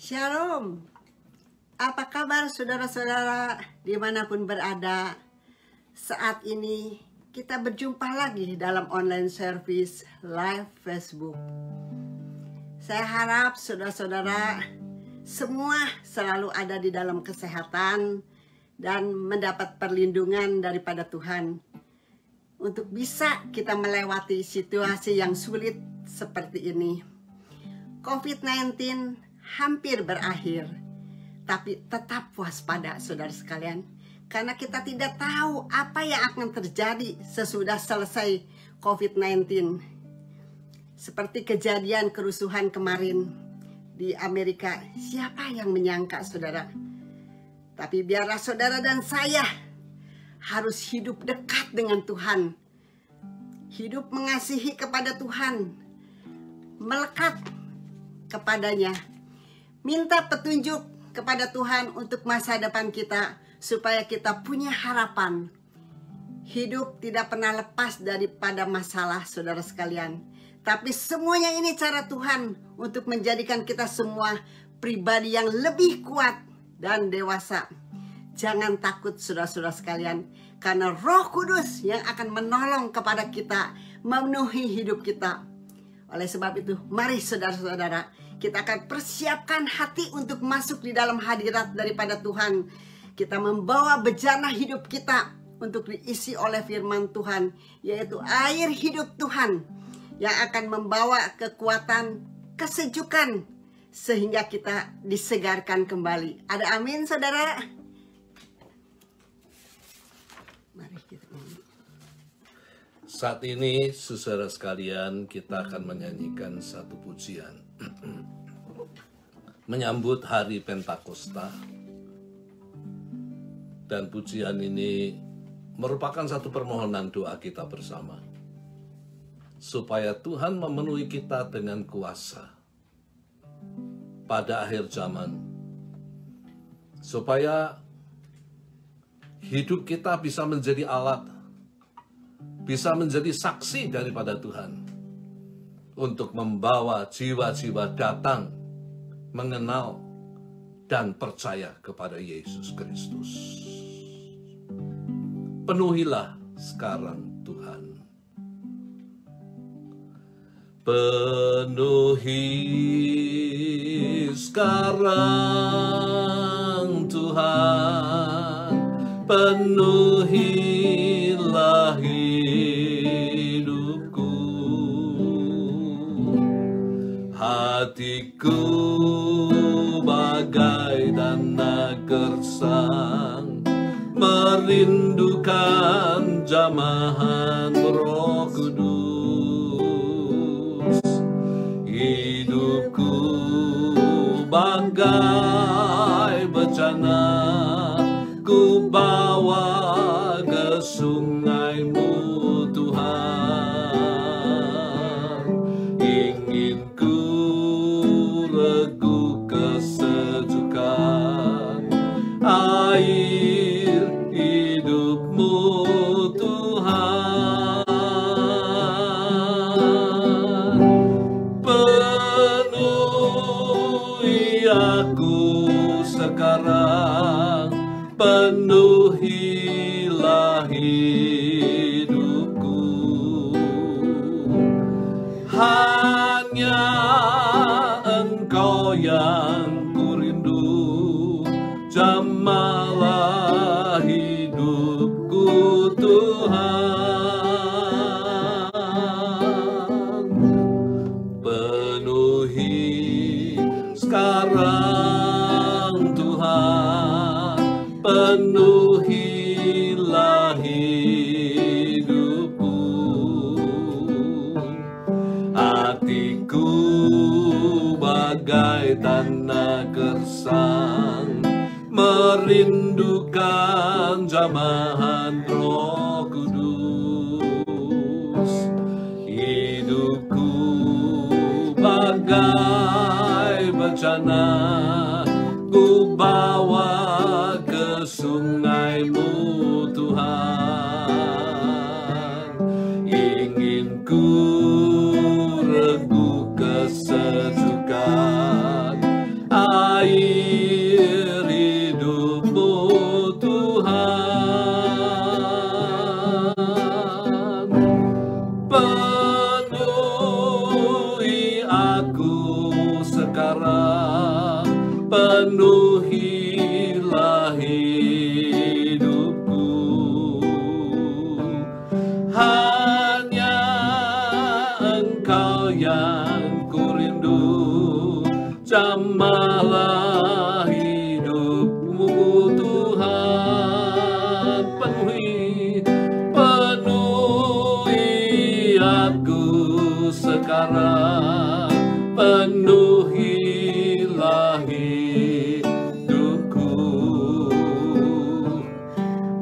Shalom, apa kabar saudara-saudara dimanapun berada? Saat ini kita berjumpa lagi dalam online service live Facebook. Saya harap saudara-saudara semua selalu ada di dalam kesehatan dan mendapat perlindungan daripada Tuhan untuk bisa kita melewati situasi yang sulit seperti ini. COVID-19 hampir berakhir, tapi tetap waspada saudara sekalian, karena kita tidak tahu apa yang akan terjadi sesudah selesai COVID-19. Seperti kejadian kerusuhan kemarin di Amerika, siapa yang menyangka saudara? Tapi biarlah saudara dan saya harus hidup dekat dengan Tuhan, hidup mengasihi kepada Tuhan, melekat kepadanya, minta petunjuk kepada Tuhan untuk masa depan kita, supaya kita punya harapan. Hidup tidak pernah lepas daripada masalah saudara sekalian, tapi semuanya ini cara Tuhan untuk menjadikan kita semua pribadi yang lebih kuat dan dewasa. Jangan takut saudara-saudara sekalian, karena Roh Kudus yang akan menolong kepada kita, memenuhi hidup kita. Oleh sebab itu, mari saudara-saudara, kita akan persiapkan hati untuk masuk di dalam hadirat daripada Tuhan. Kita membawa bejana hidup kita untuk diisi oleh firman Tuhan, yaitu air hidup Tuhan yang akan membawa kekuatan, kesejukan, sehingga kita disegarkan kembali. Ada amin saudara? Mari kita nyanyi. Saat ini, saudara sekalian, kita akan menyanyikan satu pujian menyambut hari Pentakosta. Dan pujian ini merupakan satu permohonan doa kita bersama, supaya Tuhan memenuhi kita dengan kuasa pada akhir zaman, supaya hidup kita bisa menjadi alat, bisa menjadi saksi daripada Tuhan, untuk membawa jiwa-jiwa datang, mengenal, dan percaya kepada Yesus Kristus. Penuhilah sekarang Tuhan. Penuhi sekarang Tuhan, penuhilah hidupku, hatiku bagai dana gersang, merindukan jamahan Roh Kudus. Hidupku bagai bejana, ku bawa ke sungai-Mu Tuhan. Ingin ku regu kesejukan air hidup-Mu Tuhan. Penuhi aku sekarang, penuhilah hidupku. Hanya Engkau yang kurindu, jamalah hidupku Tuhan. Penuhi sekarang Tuhan, penuhilah hidupku. Hatiku bagai tanah gersang, merindukan jamahan Roh Kudus. Hidupku bagai bejana, ku bawa ke sungai-Mu Tuhan. Ingin ku regu kesejukan penuhilah hidupku. Hanya Engkau yang ku rindu, jamahlah hidupku Tuhan. Penuhi aku sekarang, penuhilah hidupku.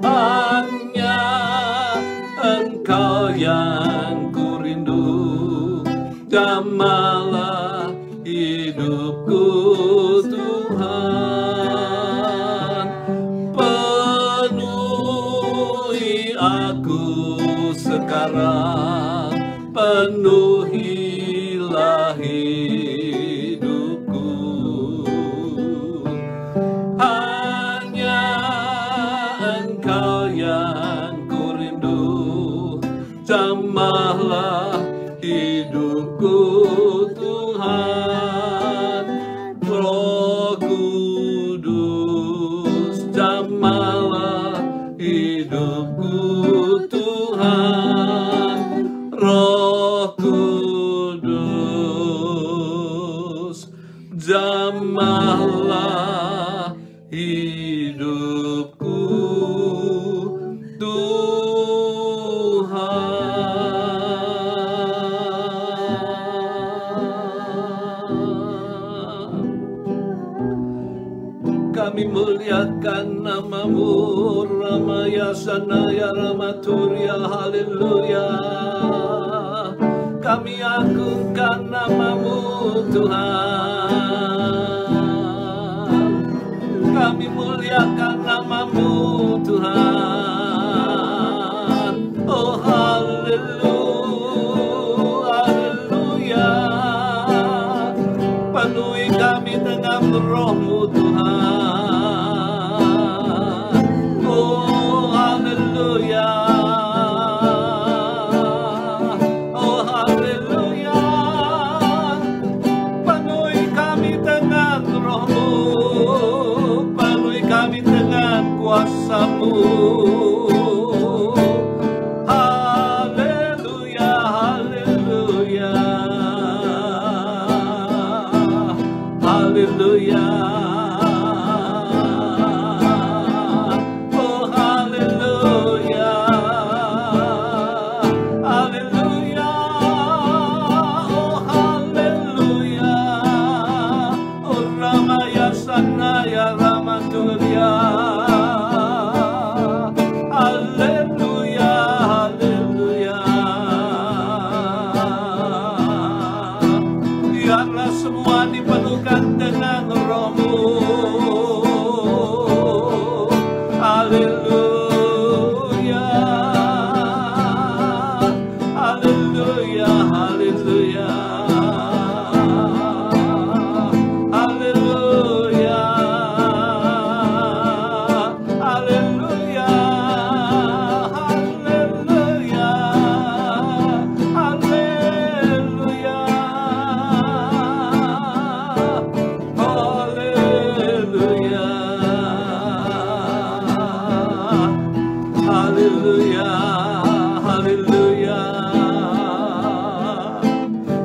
Hanya Engkau yang ku rindu, jamahlah hidupku Tuhan. Penuhi aku sekarang, penuhilah hidupku. Hanya Engkau yang ku rindu, jamahlah hidupku Tuhan. Roh Kudus, jamahlah hidupku Tuhan. Roh Kudus, jamahlah hidupku Tuhan. Kami muliakan nama-Mu, Ramaya Sanaya Ramaturia, haleluya. Kami agungkan nama-Mu Tuhan. Kami muliakan nama-Mu Tuhan. Oh haleluya. Penuhi kami dengan roh-Mu Tuhan. Oh haleluya. Oh haleluya. Penuhi kami dengan roh-Mu, penuhi kami dengan kuasa-Mu. Haleluya, haleluya. Haleluya. Oh haleluya. Haleluya. Oh haleluya. Oh Ramaya Sanaya Ramaturia. Haleluya, haleluya. Biarlah semua dipenuhkan dengan roh-Mu. Haleluya. Haleluya, haleluya. Haleluya. Haleluya. Haleluya. Haleluya. Haleluya. Haleluya.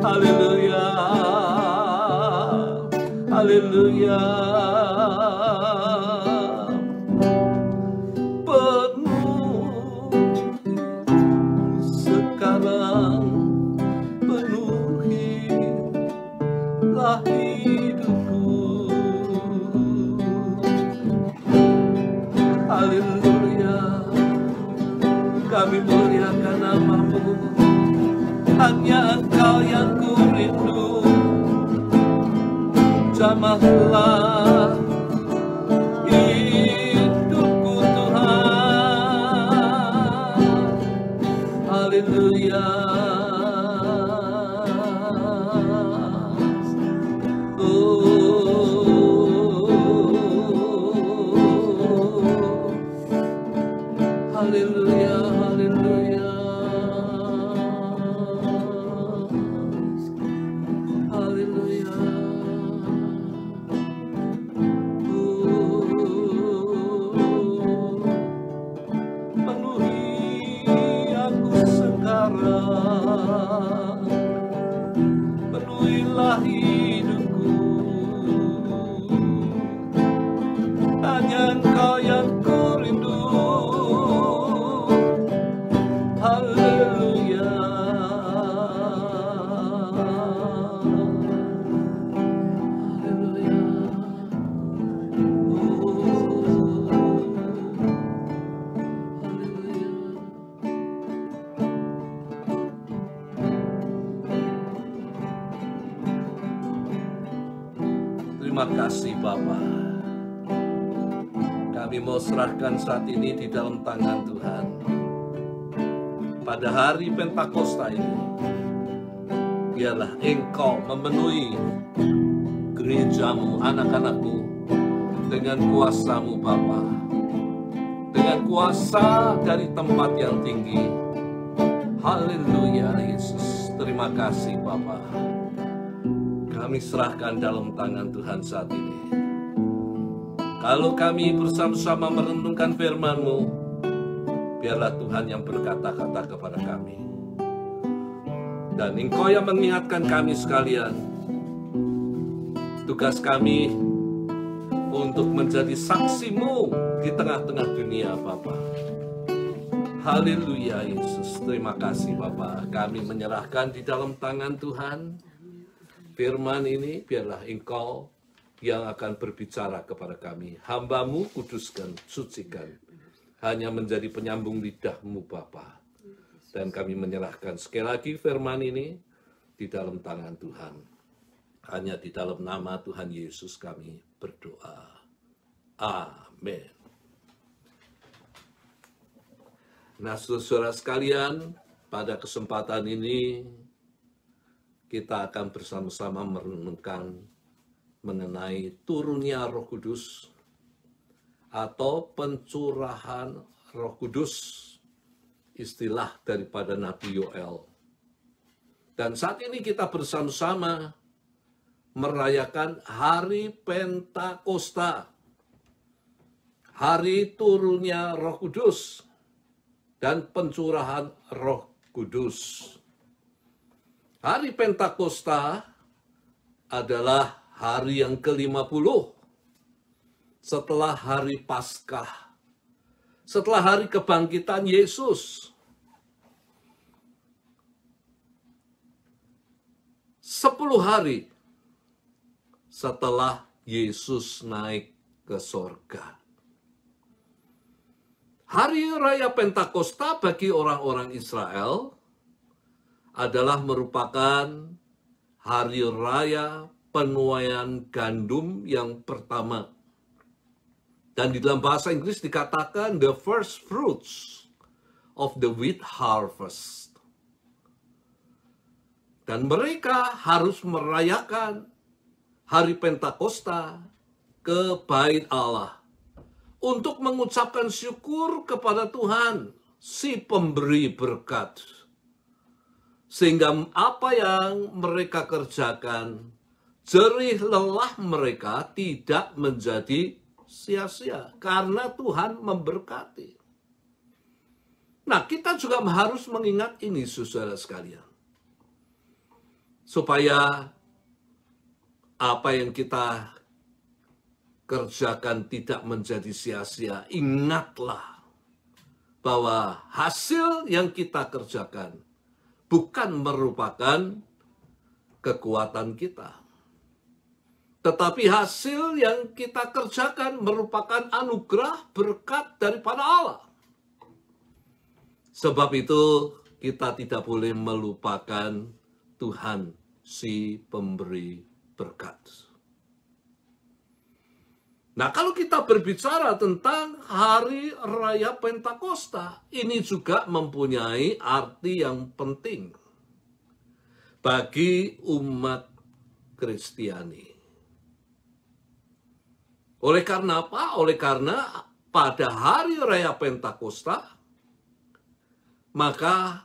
Haleluya. Haleluya. Penuh sekarang, penuhilah hidupku. Haleluya. Kami muliakan nama-Mu. Hanya Engkau yang ku rindu, jamahlah hidupku Tuhan. Haleluya. Haleluya, haleluya. Haleluya. penuhilah hidupku. Hanya Engkau yang ku rindu. Haleluya. Haleluya. Terima kasih Bapa. Kami mau serahkan saat ini di dalam tangan Tuhan. Pada hari Pentakosta ini, biarlah Engkau memenuhi gerejamu, anak-anakku, dengan kuasa-Mu Bapa. Dengan kuasa dari tempat yang tinggi. Haleluya Yesus. Terima kasih Bapa. Kami serahkan dalam tangan Tuhan saat ini. Kalau kami bersama-sama merenungkan firman-Mu, biarlah Tuhan yang berkata-kata kepada kami. Dan Engkau yang mengingatkan kami sekalian, tugas kami untuk menjadi saksi-Mu di tengah-tengah dunia Bapa. Haleluya Yesus. Terima kasih Bapa. Kami menyerahkan di dalam tangan Tuhan firman ini, biarlah Engkau yang akan berbicara kepada kami. Hamba-Mu kuduskan, sucikan, hanya menjadi penyambung lidah-Mu Bapa. Dan kami menyerahkan sekali lagi firman ini di dalam tangan Tuhan. Hanya di dalam nama Tuhan Yesus kami berdoa. Amin. Nah, saudara sekalian, pada kesempatan ini kita akan bersama-sama merenungkan mengenai turunnya Roh Kudus atau pencurahan Roh Kudus, istilah daripada Nabi Yoel. Dan saat ini kita bersama-sama merayakan hari Pentakosta, hari turunnya Roh Kudus dan pencurahan Roh Kudus. Hari Pentakosta adalah hari yang ke-50 setelah hari Paskah, setelah hari kebangkitan Yesus. 10 hari setelah Yesus naik ke sorga. Hari Raya Pentakosta bagi orang-orang Israel adalah merupakan hari raya penuaian gandum yang pertama. Dan di dalam bahasa Inggris dikatakan the first fruits of the wheat harvest. Dan mereka harus merayakan hari Pentakosta ke Bait Allah untuk mengucapkan syukur kepada Tuhan, si pemberi berkat. Sehingga apa yang mereka kerjakan, jerih lelah mereka tidak menjadi sia-sia karena Tuhan memberkati. Nah, kita juga harus mengingat ini, saudara sekalian. Supaya apa yang kita kerjakan tidak menjadi sia-sia. Ingatlah bahwa hasil yang kita kerjakan bukan merupakan kekuatan kita. Tetapi hasil yang kita kerjakan merupakan anugerah berkat daripada Allah. Sebab itu kita tidak boleh melupakan Tuhan si pemberi berkat. Nah, kalau kita berbicara tentang hari raya Pentakosta, ini juga mempunyai arti yang penting bagi umat Kristiani. Oleh karena apa? Oleh karena pada hari raya Pentakosta, maka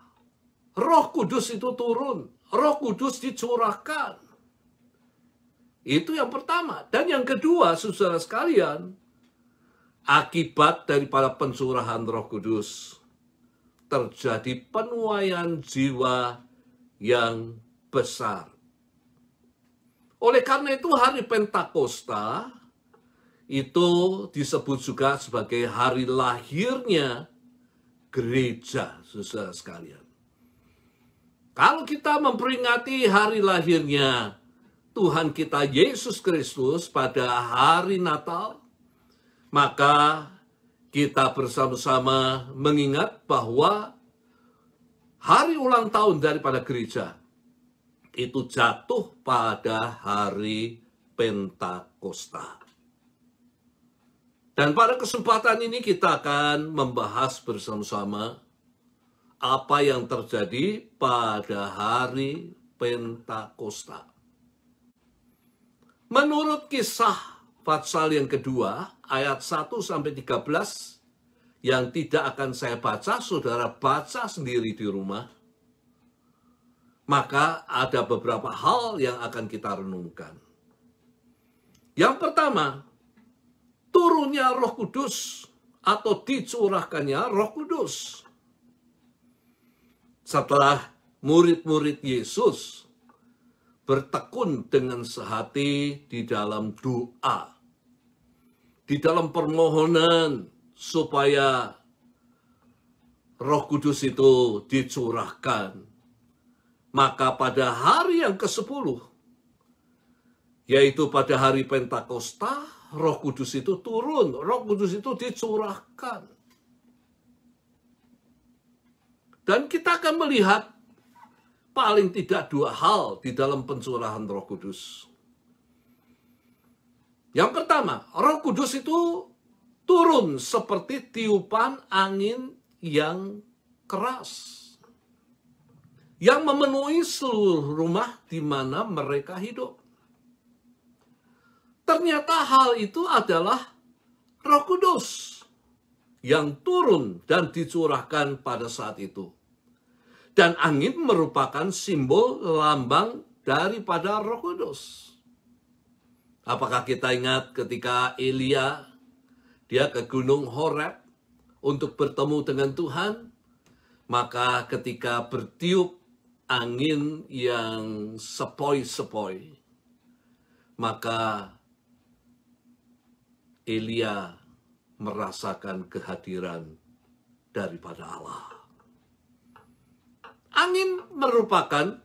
Roh Kudus itu turun, Roh Kudus dicurahkan. Itu yang pertama. Dan yang kedua, saudara sekalian, akibat daripada pencurahan Roh Kudus, terjadi penuaian jiwa yang besar. Oleh karena itu hari Pentakosta itu disebut juga sebagai hari lahirnya gereja, saudara sekalian. Kalau kita memperingati hari lahirnya Tuhan kita Yesus Kristus pada hari Natal, maka kita bersama-sama mengingat bahwa hari ulang tahun daripada gereja itu jatuh pada hari Pentakosta. Dan pada kesempatan ini kita akan membahas bersama-sama apa yang terjadi pada hari Pentakosta. Menurut Kisah pasal yang kedua, ayat 1-13, yang tidak akan saya baca, saudara baca sendiri di rumah, maka ada beberapa hal yang akan kita renungkan. Yang pertama, turunnya Roh Kudus atau dicurahkannya Roh Kudus. Setelah murid-murid Yesus bertekun dengan sehati di dalam doa, di dalam permohonan supaya Roh Kudus itu dicurahkan, maka pada hari yang ke-10, yaitu pada hari Pentakosta, Roh Kudus itu turun, Roh Kudus itu dicurahkan. Dan kita akan melihat paling tidak dua hal di dalam pencurahan Roh Kudus. Yang pertama, Roh Kudus itu turun seperti tiupan angin yang keras, yang memenuhi seluruh rumah di mana mereka hidup. Ternyata hal itu adalah Roh Kudus yang turun dan dicurahkan pada saat itu. Dan angin merupakan simbol lambang daripada Roh Kudus. Apakah kita ingat ketika Elia, dia ke Gunung Horeb untuk bertemu dengan Tuhan, maka ketika bertiup angin yang sepoi-sepoi, maka Elia merasakan kehadiran daripada Allah. Angin merupakan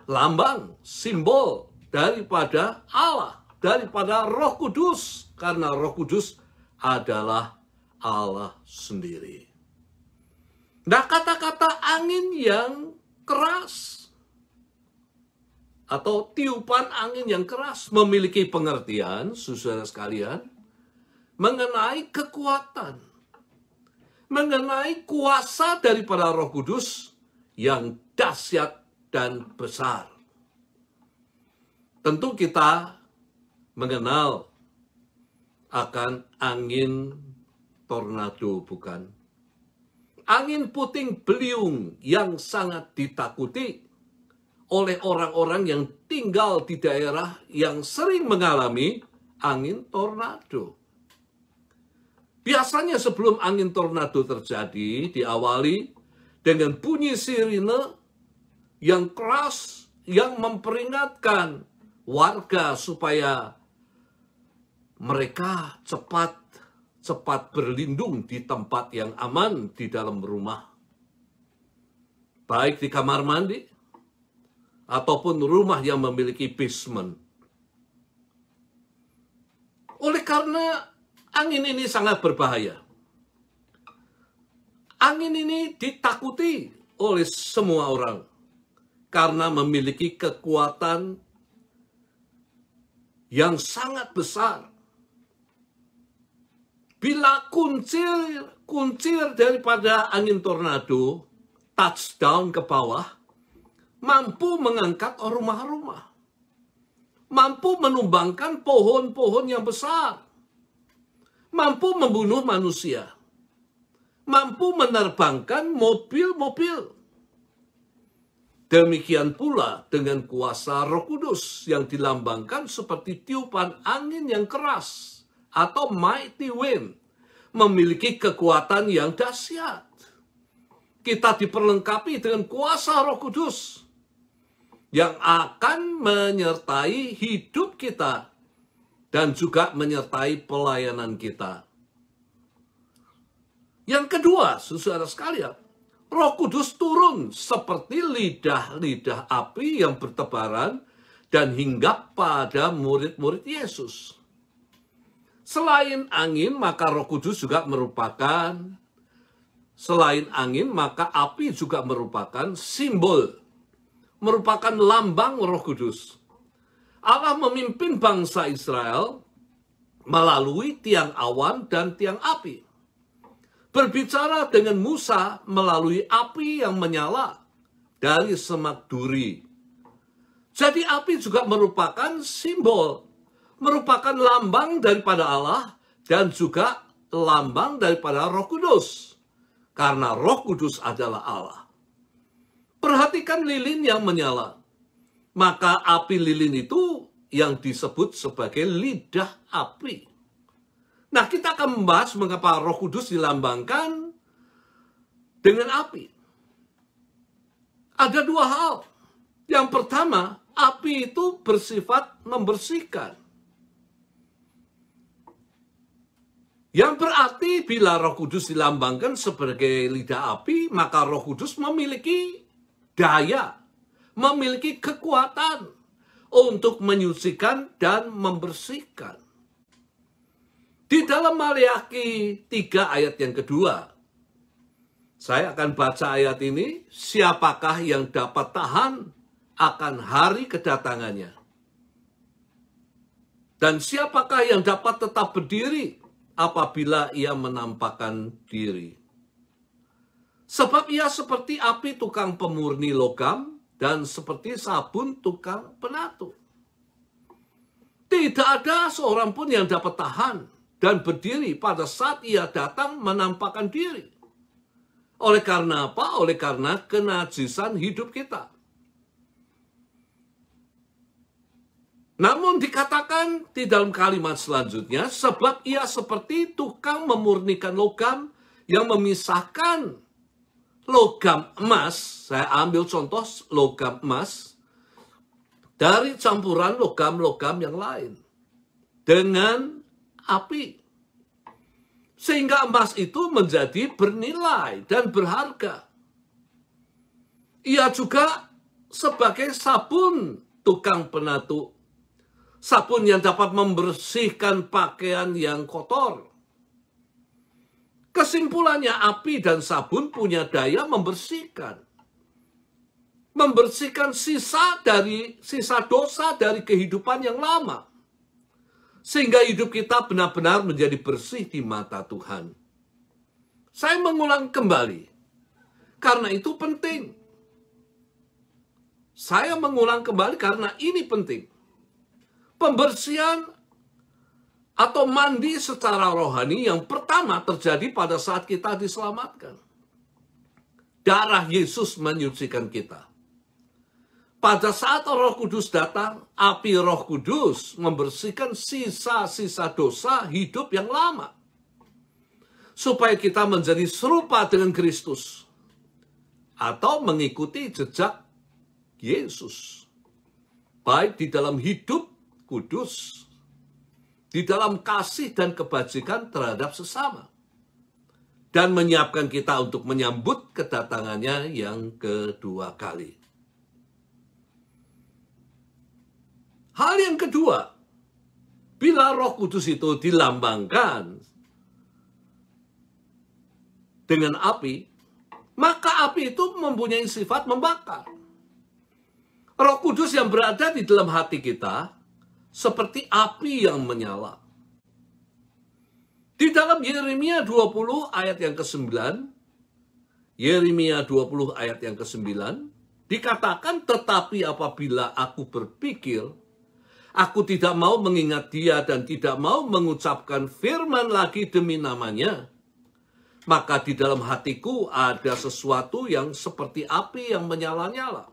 lambang, simbol daripada Allah, daripada Roh Kudus, karena Roh Kudus adalah Allah sendiri. Nah, kata-kata angin yang keras atau tiupan angin yang keras memiliki pengertian, saudara sekalian, mengenai kekuatan, mengenai kuasa daripada Roh Kudus yang dahsyat dan besar. Tentu kita mengenal akan angin tornado, bukan? Angin puting beliung yang sangat ditakuti oleh orang-orang yang tinggal di daerah yang sering mengalami angin tornado. Biasanya sebelum angin tornado terjadi, diawali dengan bunyi sirine yang keras yang memperingatkan warga supaya mereka cepat berlindung di tempat yang aman di dalam rumah. Baik di kamar mandi, ataupun rumah yang memiliki basement. Oleh karena angin ini sangat berbahaya, angin ini ditakuti oleh semua orang karena memiliki kekuatan yang sangat besar. Bila kuncir daripada angin tornado touchdown ke bawah, mampu mengangkat rumah-rumah, mampu menumbangkan pohon-pohon yang besar, mampu membunuh manusia, mampu menerbangkan mobil-mobil. Demikian pula dengan kuasa Roh Kudus yang dilambangkan seperti tiupan angin yang keras atau mighty wind, memiliki kekuatan yang dahsyat. kita diperlengkapi dengan kuasa Roh Kudus yang akan menyertai hidup kita dan juga menyertai pelayanan kita. Yang kedua, saudara sekalian, Roh Kudus turun seperti lidah-lidah api yang bertebaran dan hinggap pada murid-murid Yesus. Selain angin, maka Roh Kudus juga merupakan, selain angin, maka api juga merupakan simbol, merupakan lambang Roh Kudus. Allah memimpin bangsa Israel melalui tiang awan dan tiang api. Berbicara dengan Musa melalui api yang menyala dari semak duri. Jadi api juga merupakan simbol, merupakan lambang daripada Allah dan juga lambang daripada Roh Kudus. Karena Roh Kudus adalah Allah. Perhatikan lilin yang menyala. Maka api lilin itu yang disebut sebagai lidah api. Nah, kita akan membahas mengapa Roh Kudus dilambangkan dengan api. Ada dua hal. Yang pertama, api itu bersifat membersihkan. Yang berarti bila Roh Kudus dilambangkan sebagai lidah api, maka Roh Kudus memiliki daya, memiliki kekuatan untuk menyucikan dan membersihkan. Di dalam Maleakhi 3 ayat yang kedua, saya akan baca ayat ini, siapakah yang dapat tahan akan hari kedatangannya? Dan siapakah yang dapat tetap berdiri apabila ia menampakkan diri? Sebab ia seperti api tukang pemurni logam dan seperti sabun tukang penatu. Tidak ada seorang pun yang dapat tahan dan berdiri pada saat ia datang menampakkan diri. Oleh karena apa? Oleh karena kenajisan hidup kita. Namun dikatakan di dalam kalimat selanjutnya, sebab ia seperti tukang memurnikan logam yang memisahkan logam emas, saya ambil contoh logam emas, dari campuran logam-logam yang lain dengan api. Sehingga emas itu menjadi bernilai dan berharga. Ia juga sebagai sabun tukang penatu. Sabun yang dapat membersihkan pakaian yang kotor. Kesimpulannya, api dan sabun punya daya membersihkan. Membersihkan sisa dosa dari kehidupan yang lama. Sehingga hidup kita benar-benar menjadi bersih di mata Tuhan. Saya mengulang kembali. Karena itu penting. Saya mengulang kembali karena ini penting. Pembersihan atau mandi secara rohani yang pertama terjadi pada saat kita diselamatkan. Darah Yesus menyucikan kita. Pada saat Roh Kudus datang, api Roh Kudus membersihkan sisa-sisa dosa hidup yang lama. Supaya kita menjadi serupa dengan Kristus. Atau mengikuti jejak Yesus. Baik di dalam hidup kudus, di dalam kasih dan kebajikan terhadap sesama. Dan menyiapkan kita untuk menyambut kedatangannya yang kedua kali. Hal yang kedua, bila Roh Kudus itu dilambangkan dengan api, maka api itu mempunyai sifat membakar. Roh Kudus yang berada di dalam hati kita seperti api yang menyala. Di dalam Yeremia 20 ayat yang ke-9, Yeremia 20 ayat yang ke-9, dikatakan, tetapi apabila aku berpikir, aku tidak mau mengingat dia dan tidak mau mengucapkan firman lagi demi namanya, maka di dalam hatiku ada sesuatu yang seperti api yang menyala-nyala.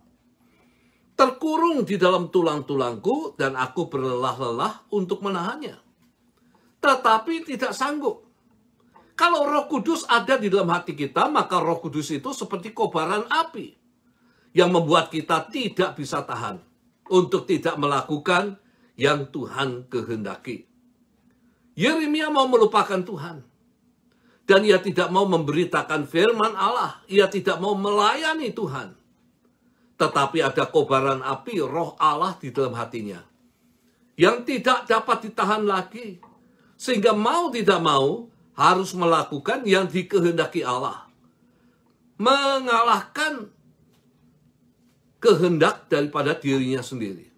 Terkurung di dalam tulang-tulangku dan aku berlelah-lelah untuk menahannya. Tetapi tidak sanggup. Kalau Roh Kudus ada di dalam hati kita, maka Roh Kudus itu seperti kobaran api yang membuat kita tidak bisa tahan untuk tidak melakukan yang Tuhan kehendaki. Yeremia mau melupakan Tuhan. Dan ia tidak mau memberitakan firman Allah. Ia tidak mau melayani Tuhan. Tetapi ada kobaran api Roh Allah di dalam hatinya. Yang tidak dapat ditahan lagi. Sehingga mau tidak mau harus melakukan yang dikehendaki Allah. Mengalahkan kehendak daripada dirinya sendiri.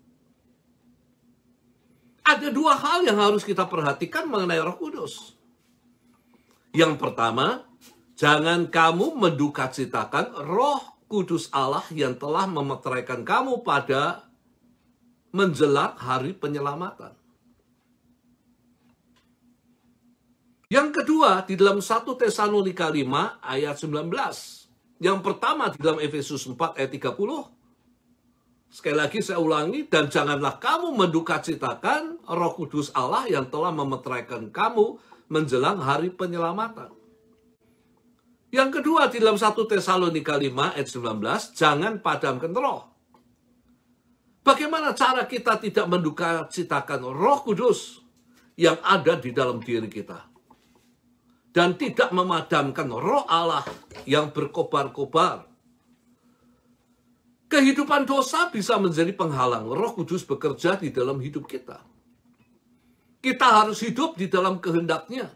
Ada dua hal yang harus kita perhatikan mengenai Roh Kudus. Yang pertama, jangan kamu mendukacitakan Roh Kudus Allah yang telah memeteraikan kamu pada menjelang hari penyelamatan. Yang kedua, di dalam 1 Tesalonika 5 ayat 19. Yang pertama di dalam Efesus 4 ayat 30. Sekali lagi saya ulangi, dan janganlah kamu mendukacitakan Roh Kudus Allah yang telah memeteraikan kamu menjelang hari penyelamatan. Yang kedua di dalam 1 Tesalonika 5 ayat 19, jangan padamkan roh. Bagaimana cara kita tidak mendukacitakan Roh Kudus yang ada di dalam diri kita? Dan tidak memadamkan Roh Allah yang berkobar-kobar. Kehidupan dosa bisa menjadi penghalang Roh Kudus bekerja di dalam hidup kita. Kita harus hidup di dalam kehendaknya.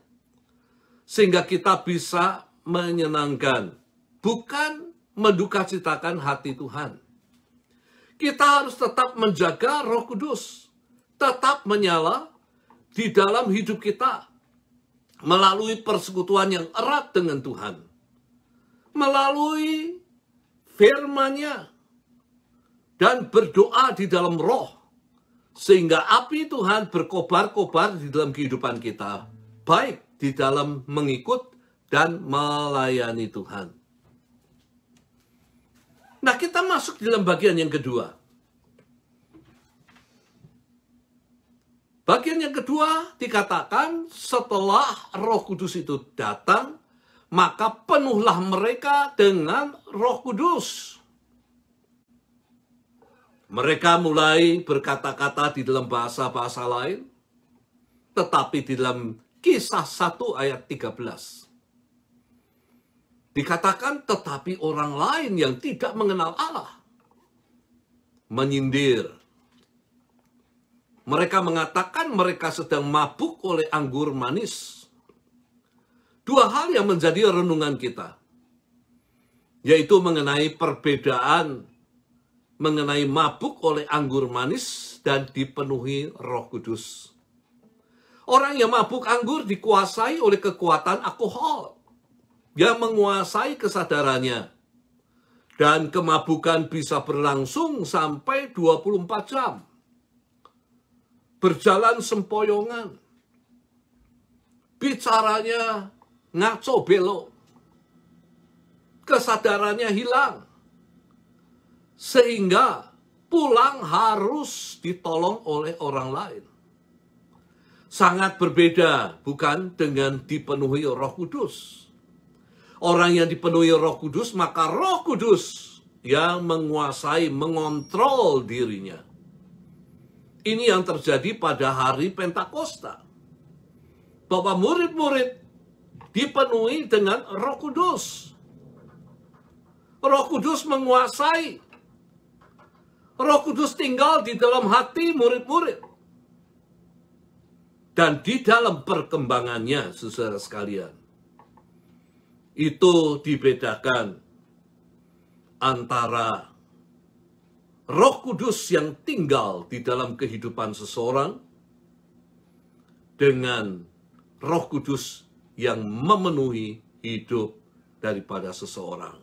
Sehingga kita bisa menyenangkan. Bukan mendukacitakan hati Tuhan. Kita harus tetap menjaga Roh Kudus. Tetap menyala di dalam hidup kita. Melalui persekutuan yang erat dengan Tuhan. Melalui firman-Nya. Dan berdoa di dalam roh. Sehingga api Tuhan berkobar-kobar di dalam kehidupan kita. Baik di dalam mengikut dan melayani Tuhan. Nah, kita masuk di dalam bagian yang kedua. Bagian yang kedua dikatakan setelah Roh Kudus itu datang, maka penuhlah mereka dengan Roh Kudus. Mereka mulai berkata-kata di dalam bahasa-bahasa lain, tetapi di dalam Kisah 1 ayat 13. Dikatakan tetapi orang lain yang tidak mengenal Allah menyindir. Mereka mengatakan mereka sedang mabuk oleh anggur manis. Dua hal yang menjadi renungan kita. Yaitu mengenai perbedaan mengenai mabuk oleh anggur manis dan dipenuhi Roh Kudus. Orang yang mabuk anggur dikuasai oleh kekuatan alkohol yang menguasai kesadarannya. Dan kemabukan bisa berlangsung sampai 24 jam. Berjalan sempoyongan. Bicaranya ngaco belok. Kesadarannya hilang. Sehingga pulang harus ditolong oleh orang lain. Sangat berbeda, bukan, dengan dipenuhi Roh Kudus. Orang yang dipenuhi Roh Kudus, maka Roh Kudus yang menguasai, mengontrol dirinya. Ini yang terjadi pada hari Pentakosta. Bahwa murid-murid dipenuhi dengan Roh Kudus. Roh Kudus menguasai. Roh Kudus tinggal di dalam hati murid-murid. Dan di dalam perkembangannya, saudara sekalian, itu dibedakan antara Roh Kudus yang tinggal di dalam kehidupan seseorang dengan Roh Kudus yang memenuhi hidup daripada seseorang.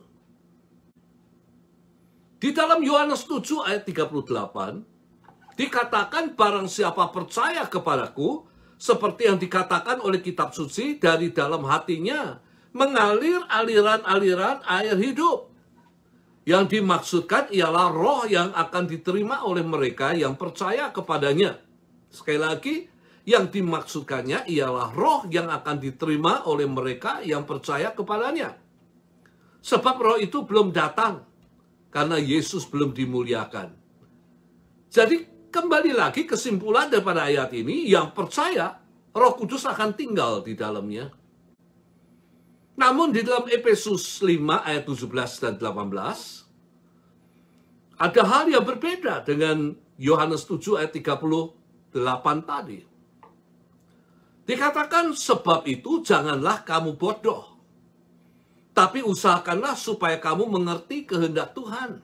Di dalam Yohanes 7 ayat 38 dikatakan barang siapa percaya kepadaku seperti yang dikatakan oleh kitab suci, dari dalam hatinya mengalir aliran-aliran air hidup. Yang dimaksudkan ialah roh yang akan diterima oleh mereka yang percaya kepadanya. Sekali lagi, Yang dimaksudkannya ialah roh yang akan diterima oleh mereka yang percaya kepadanya. Sebab roh itu belum datang karena Yesus belum dimuliakan. Jadi kembali lagi kesimpulan daripada ayat ini, yang percaya Roh Kudus akan tinggal di dalamnya. Namun di dalam Efesus 5 ayat 17 dan 18, ada hal yang berbeda dengan Yohanes 7 ayat 38 tadi. Dikatakan, sebab itu janganlah kamu bodoh, tapi usahakanlah supaya kamu mengerti kehendak Tuhan.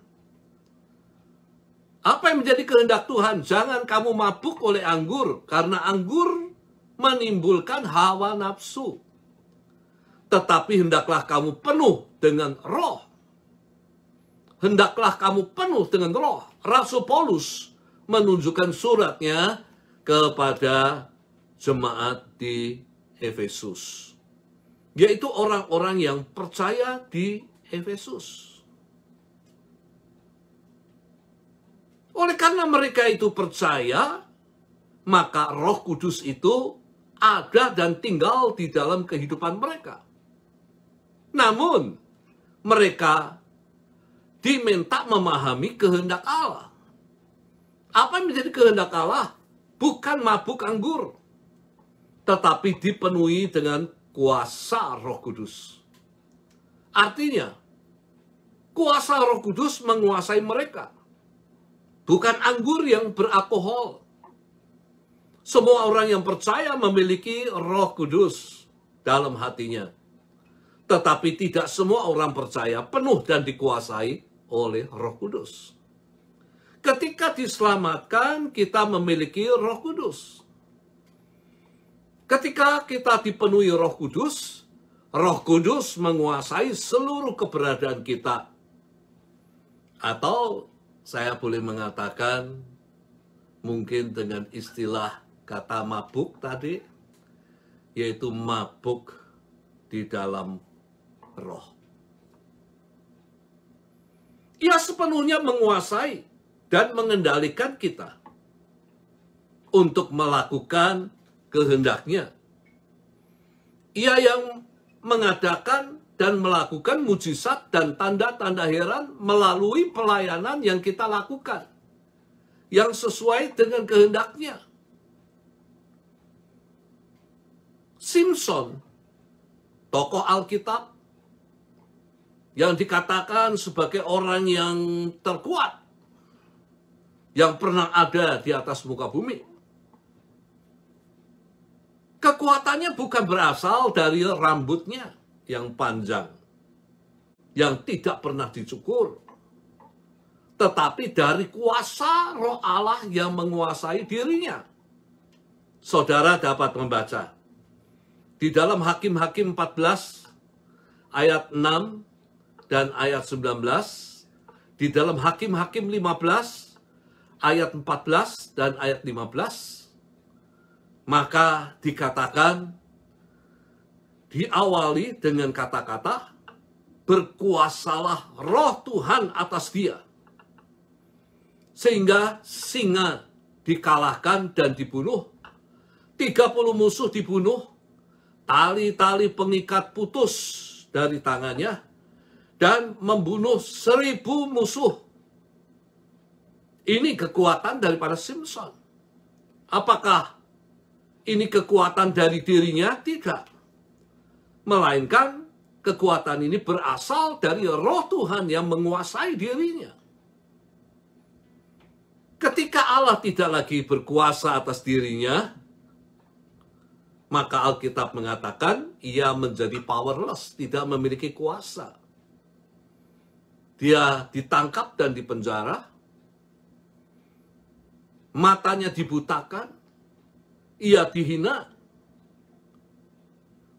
Apa yang menjadi kehendak Tuhan? Jangan kamu mabuk oleh anggur, karena anggur menimbulkan hawa nafsu. Tetapi hendaklah kamu penuh dengan roh. Hendaklah kamu penuh dengan roh. Rasul Paulus menunjukkan suratnya kepada jemaat di Efesus, yaitu orang-orang yang percaya di Efesus. Oleh karena mereka itu percaya, maka Roh Kudus itu ada dan tinggal di dalam kehidupan mereka. Namun, mereka diminta memahami kehendak Allah. Apa yang menjadi kehendak Allah? Bukan mabuk anggur, tetapi dipenuhi dengan kuasa Roh Kudus. Artinya, kuasa Roh Kudus menguasai mereka. Bukan anggur yang beralkohol. Semua orang yang percaya memiliki Roh Kudus dalam hatinya. Tetapi tidak semua orang percaya penuh dan dikuasai oleh Roh Kudus. Ketika diselamatkan, kita memiliki Roh Kudus. Ketika kita dipenuhi Roh Kudus menguasai seluruh keberadaan kita. Atau saya boleh mengatakan, mungkin dengan istilah kata mabuk tadi, yaitu mabuk di dalam roh. Ia sepenuhnya menguasai dan mengendalikan kita untuk melakukan kehendaknya. Ia yang mengadakan dan melakukan mujizat dan tanda-tanda heran melalui pelayanan yang kita lakukan, yang sesuai dengan kehendaknya. Simson, tokoh Alkitab, yang dikatakan sebagai orang yang terkuat, yang pernah ada di atas muka bumi. Kekuatannya bukan berasal dari rambutnya yang panjang, yang tidak pernah dicukur, tetapi dari kuasa Roh Allah yang menguasai dirinya. Saudara dapat membaca di dalam Hakim-Hakim 14 ayat 6 dan ayat 19, di dalam Hakim-Hakim 15 ayat 14 dan ayat 15, maka dikatakan, diawali dengan kata-kata, berkuasalah Roh Tuhan atas dia, sehingga singa dikalahkan dan dibunuh, 30 musuh dibunuh, tali-tali pengikat putus dari tangannya, dan membunuh 1000 musuh. Ini kekuatan daripada Simson. Apakah ini kekuatan dari dirinya? Tidak. Melainkan kekuatan ini berasal dari Roh Tuhan yang menguasai dirinya. Ketika Allah tidak lagi berkuasa atas dirinya, maka Alkitab mengatakan ia menjadi powerless, tidak memiliki kuasa. Dia ditangkap dan dipenjara, matanya dibutakan, ia dihina,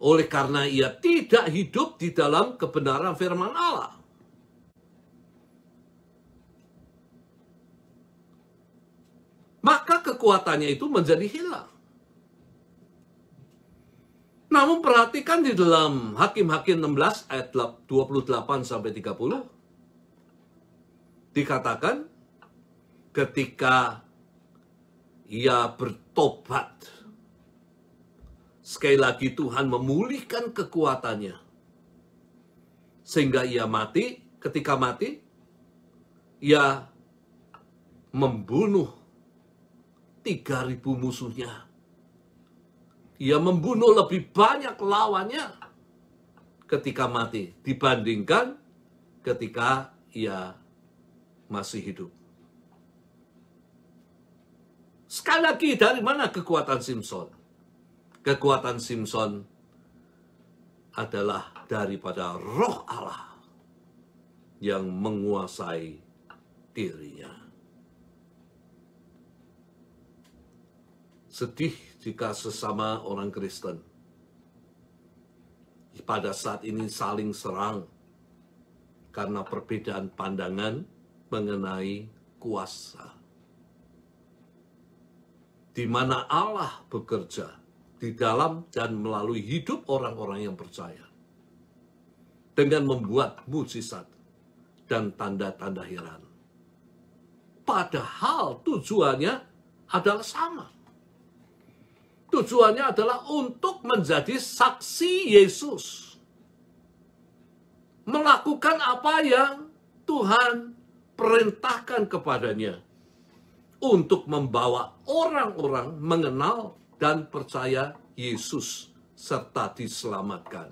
oleh karena ia tidak hidup di dalam kebenaran firman Allah. Maka kekuatannya itu menjadi hilang. Namun perhatikan di dalam Hakim-Hakim 16 ayat 28-30, dikatakan ketika ia bertobat Sekali lagi Tuhan memulihkan kekuatannya. Sehingga ia mati, ketika mati, ia membunuh 3.000 musuhnya. Ia membunuh lebih banyak lawannya ketika mati dibandingkan ketika ia masih hidup. Sekali lagi, dari mana kekuatan Simson? Kekuatan Simson adalah daripada Roh Allah yang menguasai dirinya. Sedih jika sesama orang Kristen pada saat ini saling serang karena perbedaan pandangan mengenai kuasa. Di mana Allah bekerja di dalam dan melalui hidup orang-orang yang percaya dengan membuat mukjizat dan tanda-tanda heran. Padahal tujuannya adalah sama. Tujuannya adalah untuk menjadi saksi Yesus. Melakukan apa yang Tuhan perintahkan kepadanya. Untuk membawa orang-orang mengenal dan percaya Yesus serta diselamatkan.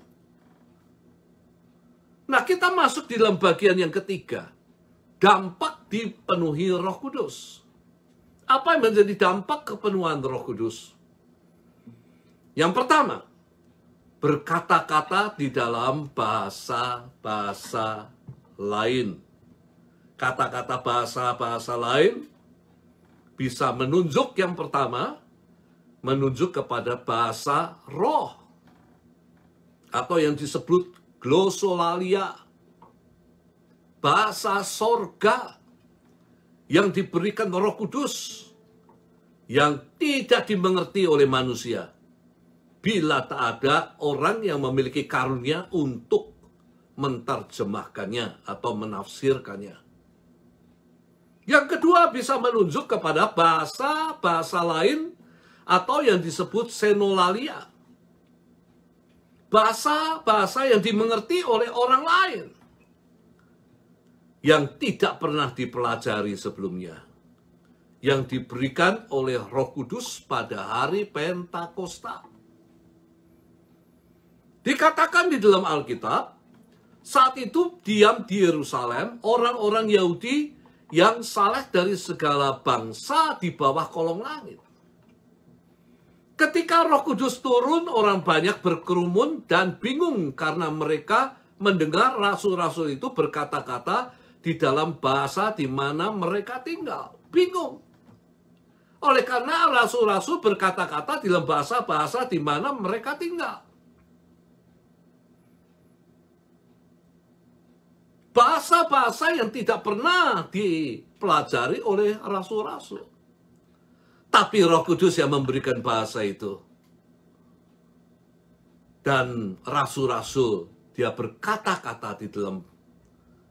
Nah, kita masuk di dalam bagian yang ketiga. Dampak dipenuhi Roh Kudus. Apa yang menjadi dampak kepenuhan Roh Kudus? Yang pertama, berkata-kata di dalam bahasa-bahasa lain. Kata-kata bahasa-bahasa lain bisa menunjuk, yang pertama, menunjuk kepada bahasa roh. Atau yang disebut glosolalia. Bahasa sorga yang diberikan Roh Kudus. Yang tidak dimengerti oleh manusia. Bila tak ada orang yang memiliki karunia untuk menerjemahkannya atau menafsirkannya. Yang kedua, bisa menunjuk kepada bahasa-bahasa lain atau yang disebut senolalia. Bahasa-bahasa yang dimengerti oleh orang lain. Yang tidak pernah dipelajari sebelumnya. Yang diberikan oleh Roh Kudus pada hari Pentakosta. Dikatakan di dalam Alkitab, saat itu diam di Yerusalem orang-orang Yahudi yang saleh dari segala bangsa di bawah kolong langit. Ketika Roh Kudus turun, orang banyak berkerumun dan bingung karena mereka mendengar rasul-rasul itu berkata-kata di dalam bahasa di mana mereka tinggal. Bingung. Oleh karena rasul-rasul berkata-kata di dalam bahasa-bahasa di mana mereka tinggal. Bahasa-bahasa yang tidak pernah dipelajari oleh rasul-rasul. Tapi Roh Kudus yang memberikan bahasa itu. Dan rasul-rasul dia berkata-kata di dalam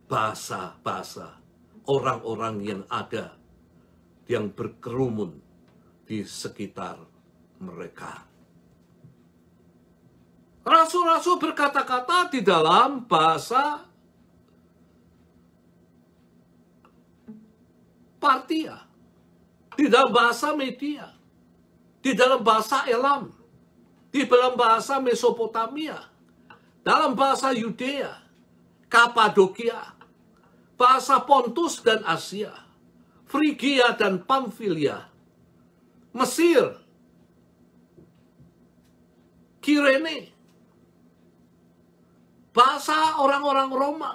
bahasa-bahasa orang-orang yang ada, yang berkerumun di sekitar mereka. Rasul-rasul berkata-kata di dalam bahasa Partia, di dalam bahasa Media, di dalam bahasa Elam, di dalam bahasa Mesopotamia, dalam bahasa Yudea, Kapadokia, bahasa Pontus dan Asia, Frigia dan Pamfilia, Mesir, Kirene, bahasa orang-orang Roma,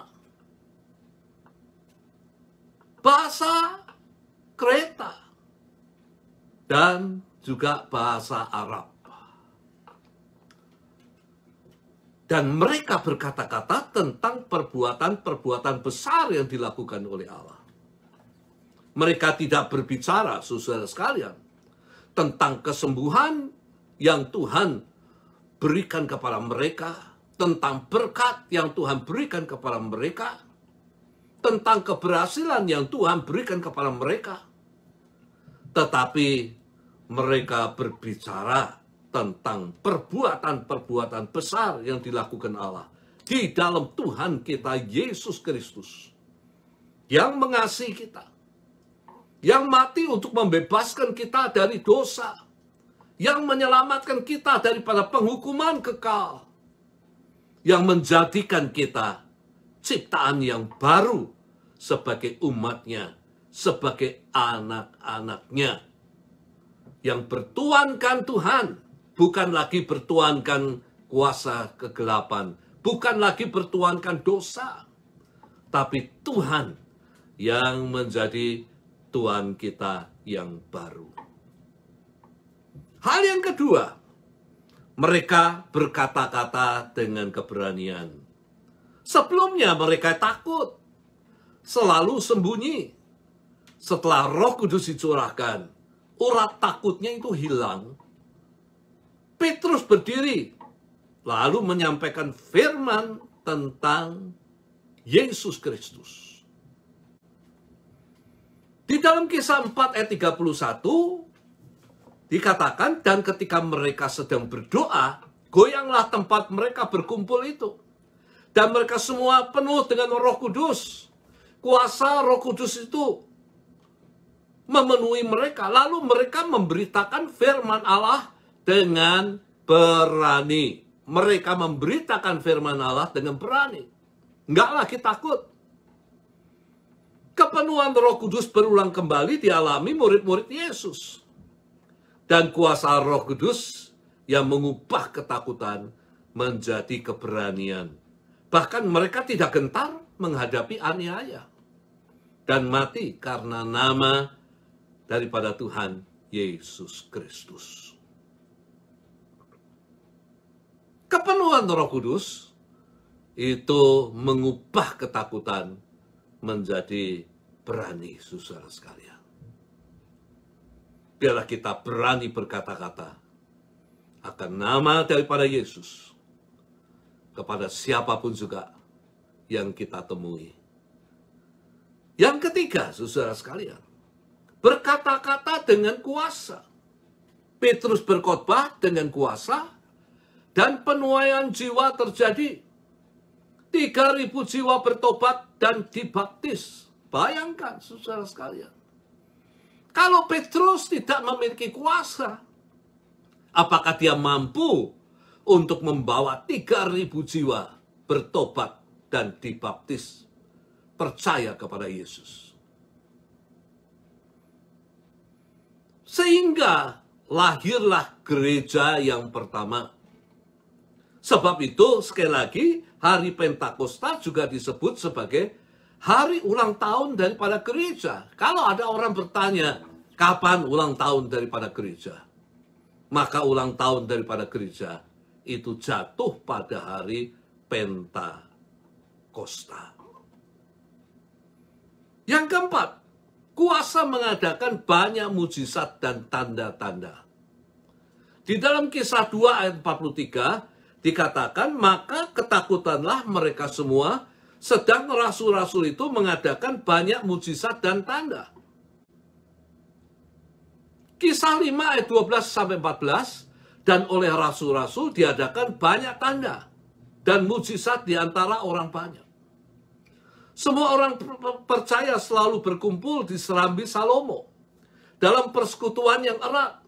bahasa Kreta, dan juga bahasa Arab. Dan mereka berkata-kata tentang perbuatan-perbuatan besar yang dilakukan oleh Allah. Mereka tidak berbicara, saudara sekalian, tentang kesembuhan yang Tuhan berikan kepada mereka, tentang berkat yang Tuhan berikan kepada mereka, tentang keberhasilan yang Tuhan berikan kepada mereka. Tetapi mereka berbicara tentang perbuatan-perbuatan besar yang dilakukan Allah di dalam Tuhan kita Yesus Kristus, yang mengasihi kita, yang mati untuk membebaskan kita dari dosa, yang menyelamatkan kita daripada penghukuman kekal, yang menjadikan kita ciptaan yang baru sebagai umatnya, sebagai anak-anaknya, yang bertuankan Tuhan, bukan lagi bertuankan kuasa kegelapan, bukan lagi bertuankan dosa, tapi Tuhan yang menjadi Tuhan kita yang baru. Hal yang kedua, mereka berkata-kata dengan keberanian. Sebelumnya mereka takut, selalu sembunyi. Setelah Roh Kudus dicurahkan, urat takutnya itu hilang. Petrus berdiri, lalu menyampaikan firman tentang Yesus Kristus. Di dalam Kisah 4 ayat 31, dikatakan, dan ketika mereka sedang berdoa, goyanglah tempat mereka berkumpul itu. Dan mereka semua penuh dengan Roh Kudus. Kuasa Roh Kudus itu memenuhi mereka. Lalu mereka memberitakan firman Allah dengan berani. Mereka memberitakan firman Allah dengan berani. Enggak lagi takut. Kepenuhan Roh Kudus berulang kembali dialami murid-murid Yesus. Dan kuasa Roh Kudus yang mengubah ketakutan menjadi keberanian. Bahkan mereka tidak gentar menghadapi aniaya dan mati karena nama daripada Tuhan Yesus Kristus. Kepenuhan Roh Kudus itu mengubah ketakutan menjadi berani, saudara sekalian. Biarlah kita berani berkata-kata akan nama daripada Yesus kepada siapapun juga yang kita temui. Yang ketiga, saudara sekalian, berkata-kata dengan kuasa. Petrus berkhotbah dengan kuasa dan penuaian jiwa terjadi. 3.000 jiwa bertobat dan dibaptis. Bayangkan, saudara sekalian. Kalau Petrus tidak memiliki kuasa, apakah dia mampu untuk membawa 3.000 jiwa bertobat dan dibaptis, percaya kepada Yesus? Sehingga lahirlah gereja yang pertama. Sebab itu, sekali lagi, hari Pentakosta juga disebut sebagai hari ulang tahun daripada gereja. Kalau ada orang bertanya, kapan ulang tahun daripada gereja? Maka ulang tahun daripada gereja itu jatuh pada hari Pentakosta. Yang keempat, kuasa mengadakan banyak mujizat dan tanda-tanda. Di dalam Kisah 2 ayat 43 dikatakan, maka ketakutanlah mereka semua, sedang rasul-rasul itu mengadakan banyak mujizat dan tanda. Kisah 5 ayat 12-14, dan oleh rasul-rasul diadakan banyak tanda dan mujizat di antara orang banyak. Semua orang percaya selalu berkumpul di serambi Salomo dalam persekutuan yang erat.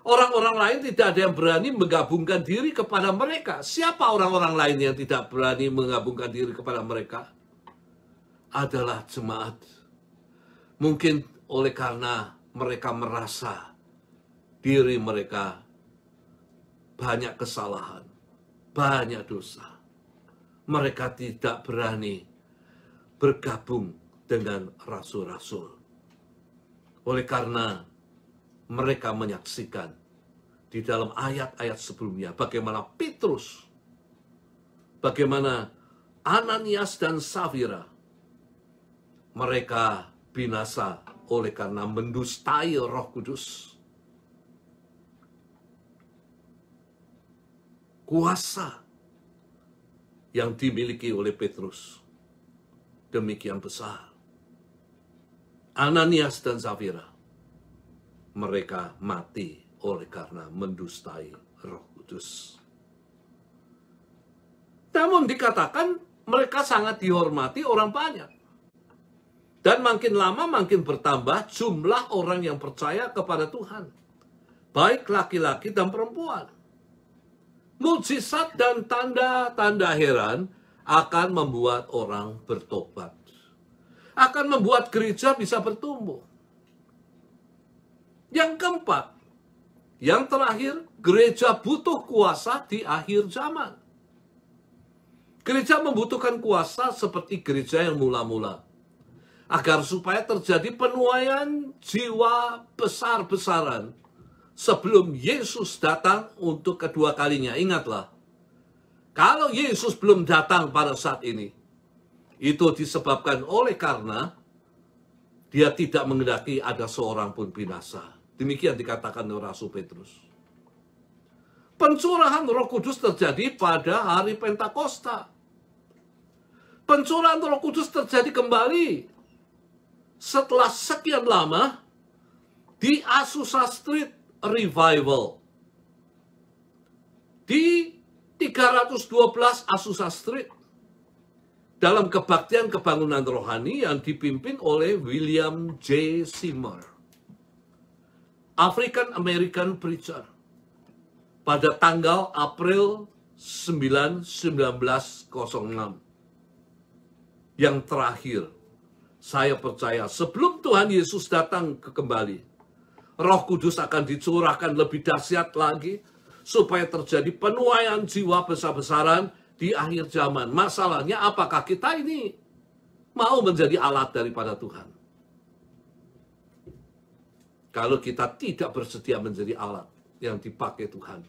Orang-orang lain tidak ada yang berani menggabungkan diri kepada mereka. Siapa orang-orang lain yang tidak berani menggabungkan diri kepada mereka? Adalah jemaat. Mungkin oleh karena mereka merasa diri mereka banyak kesalahan, banyak dosa. Mereka tidak berani bergabung dengan rasul-rasul. Oleh karena mereka menyaksikan di dalam ayat-ayat sebelumnya bagaimana Petrus, bagaimana Ananias dan Safira, mereka binasa oleh karena mendustai Roh Kudus. Kuasa yang dimiliki oleh Petrus demikian besar. Ananias dan Safira, mereka mati oleh karena mendustai Roh Kudus. Namun dikatakan mereka sangat dihormati orang banyak. Dan makin lama makin bertambah jumlah orang yang percaya kepada Tuhan. Baik laki-laki dan perempuan. Mukjizat dan tanda-tanda heran akan membuat orang bertobat. Akan membuat gereja bisa bertumbuh. Yang keempat, yang terakhir, gereja butuh kuasa di akhir zaman. Gereja membutuhkan kuasa seperti gereja yang mula-mula. Agar supaya terjadi penuaian jiwa besar-besaran sebelum Yesus datang untuk kedua kalinya. Ingatlah, kalau Yesus belum datang pada saat ini, itu disebabkan oleh karena dia tidak menghendaki ada seorang pun binasa. Demikian dikatakan oleh Rasul Petrus. Pencurahan Roh Kudus terjadi pada hari Pentakosta. Pencurahan Roh Kudus terjadi kembali setelah sekian lama di Azusa Street Revival. Di 312 Azusa Street. Dalam kebaktian kebangunan rohani yang dipimpin oleh William J. Seymour. African American Preacher. Pada tanggal April 9, 1906. Yang terakhir, saya percaya sebelum Tuhan Yesus datang kembali, Roh Kudus akan dicurahkan lebih dahsyat lagi, supaya terjadi penuaian jiwa besar-besaran di akhir zaman. Masalahnya apakah kita ini mau menjadi alat daripada Tuhan? Kalau kita tidak bersedia menjadi alat yang dipakai Tuhan,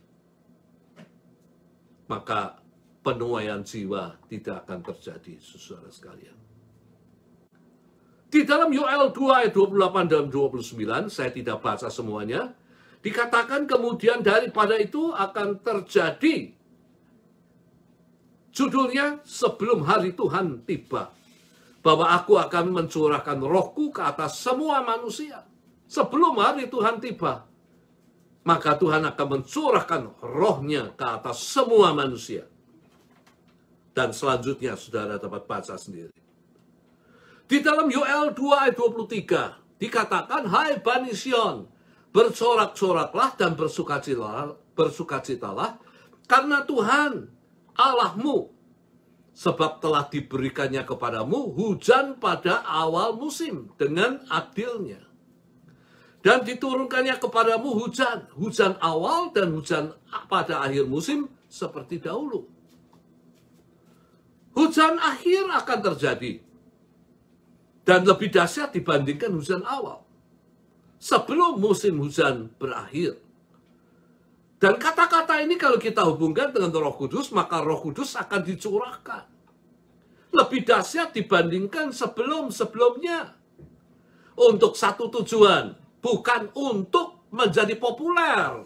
maka penuaian jiwa tidak akan terjadi, saudara sekalian. Di dalam Yoel 2 ayat 28 dan 29, saya tidak baca semuanya, dikatakan kemudian daripada itu akan terjadi, judulnya sebelum hari Tuhan tiba, bahwa aku akan mencurahkan rohku ke atas semua manusia. Sebelum hari Tuhan tiba, maka Tuhan akan mencurahkan rohnya ke atas semua manusia. Dan selanjutnya saudara dapat baca sendiri. Di dalam Yoel 2 ayat 23 dikatakan, hai Bani Sion, bersorak-soraklah dan bersukacitalah karena Tuhan Allahmu, sebab telah diberikannya kepadamu hujan pada awal musim dengan adilnya. Dan diturunkannya kepadamu hujan awal dan hujan pada akhir musim seperti dahulu. Hujan akhir akan terjadi. Dan lebih dahsyat dibandingkan hujan awal. Sebelum musim hujan berakhir. Dan kata-kata ini kalau kita hubungkan dengan Roh Kudus, maka Roh Kudus akan dicurahkan. Lebih dahsyat dibandingkan sebelum-sebelumnya. Untuk satu tujuan. Bukan untuk menjadi populer.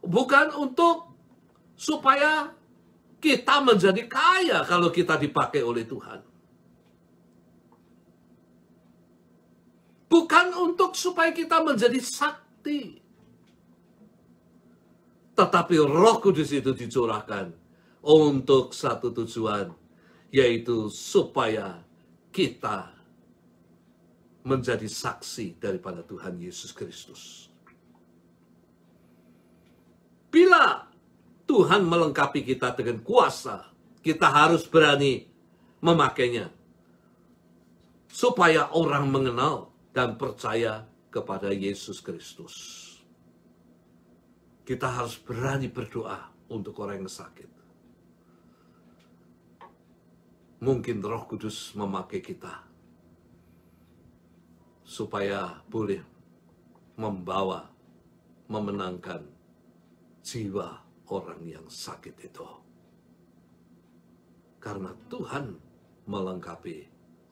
Bukan untuk supaya kita menjadi kaya kalau kita dipakai oleh Tuhan. Bukan untuk supaya kita menjadi sakti. Tetapi Roh Kudus itu dicurahkan untuk satu tujuan, yaitu supaya kita menjadi saksi daripada Tuhan Yesus Kristus. Bila Tuhan melengkapi kita dengan kuasa, kita harus berani memakainya. Supaya orang mengenal dan percaya kepada Yesus Kristus. Kita harus berani berdoa untuk orang yang sakit. Mungkin Roh Kudus memakai kita supaya boleh membawa, memenangkan jiwa orang yang sakit itu. Karena Tuhan melengkapi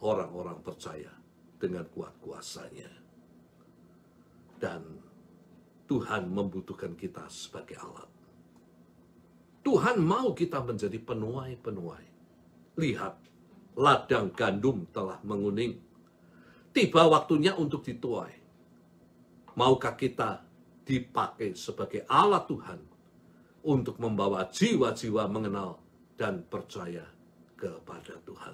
orang-orang percaya dengan kuat kuasanya. Dan Tuhan membutuhkan kita sebagai alat. Tuhan mau kita menjadi penuai-penuai. Lihat, ladang gandum telah menguning. Tiba waktunya untuk dituai. Maukah kita dipakai sebagai alat Tuhan untuk membawa jiwa-jiwa mengenal dan percaya kepada Tuhan.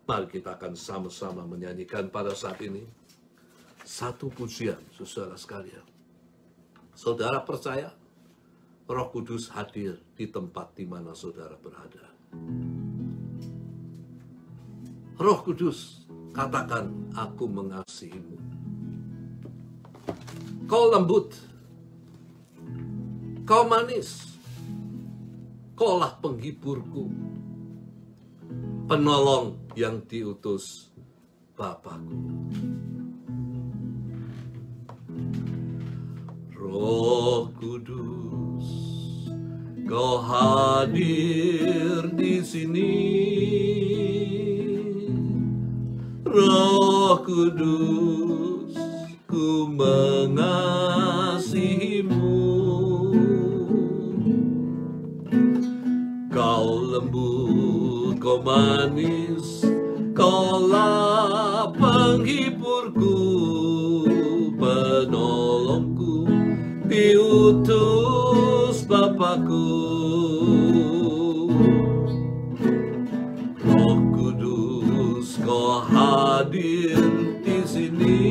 Mari kita akan sama-sama menyanyikan pada saat ini satu pujian, saudara sekalian. Saudara percaya Roh Kudus hadir di tempat di mana saudara berada. Roh Kudus, katakan, aku mengasihimu. Kau lembut, kau manis, kaulah penghiburku, penolong yang diutus Bapakku. Roh Kudus, kau hadir di sini. Roh Kudus, ku mengasihimu. Kau lembut, kau manis, kaulah penghiburku, penolongku, diutus Bapakku. Roh Kudus, kau hadir di sini.